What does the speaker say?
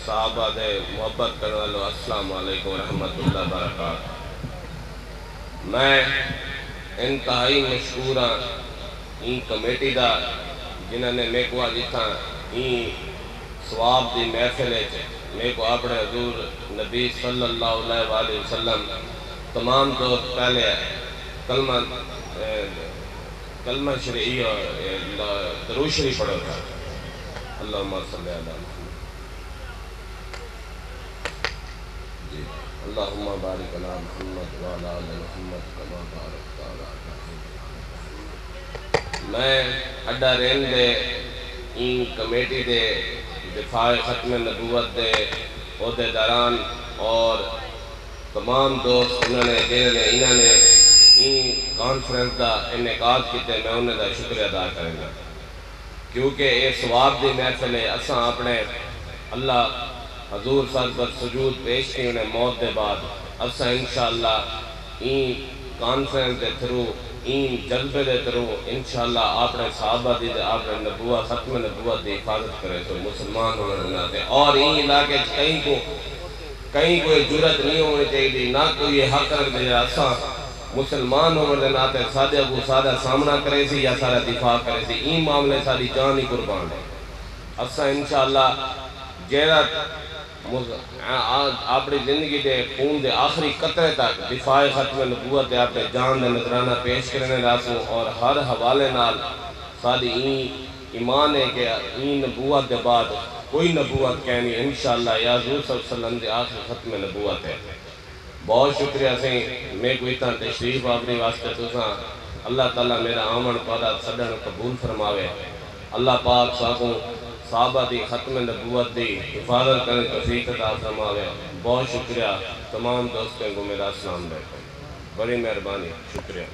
صحابہ دے محبت کرنے والو السلام علیکم ورحمۃ اللہ وبرکاتہ۔ میں انتہائی مشکور ہاں این کمیٹی دا جنہوں نے میں کو جتھاں این ثواب دی محفل ہے میں کو اپنے حضور نبی صلی اللہ علیہ وآلہ وسلم تمام دوست پہلے کلمہ شریعی اور درود شریف پڑھو تھا۔ اللہم صلی علی محمد جی اللہم بارک علی محمد وعلی آل محمد کما بارکت علی ابراہیم۔ میں اڈا رین دے این کمیٹی دے دفاع ختم نبوت دے عہدے داران اور تمام دوست انہوں نے این کانفرنس دا انعقاد کیتے میں انہیں دا شکریہ ادا کریں گا کیونکہ یہ ثواب دی محفل ہے۔ اساں اپنے اللہ حضور صاحب پر سجود پیش کی انہیں موت دے بعد اساں انشاءاللہ این کانفرنس دے تھرو این جلبے دے تھرو انشاءاللہ اپنے صحابہ دی دے اپنے نبوت ختم نبوت دی حفاظت کرے تو مسلمان ہونا دے اور این علاقے کہیں کوئی جرت نہیں ہونی چاہیے نہ کوئی حق رکھ دے اساں مسلمان ہونے دے ناتے سادے کو سادہ سامنا کرے سی یا سارا دفاع کرے سی این معاملے ساری جان ہی قربان ہے۔ اساں انشاءاللہ جیرت اپنی زندگی دے خون دے آخری قطرے تک دفاع ختم نبوت دے اپنے جان دے نظرانہ پیش کرنے راسوں اور ہر حوالے نال ساری ایمان ہے کہ این نبوت دے بعد کوئی نبوت کہنی انشاءاللہ یا حضور صلی اللہ علیہ وسلم دے آخری ختم نبوت ہے۔ بہت شکریہ سے میں کوئی اتنا تشریف اپنی واسطے تساں اللہ تعالیٰ میرا آمن پادا صدر قبول فرماوے۔ اللہ پاک ساکوں صحابہ دی ختم نبوت دی حفاظت کرنے توفیق عطا فرماوے۔ بہت شکریہ تمام دوستوں کو میرا السلام علیکم، بڑی مہربانی، شکریہ۔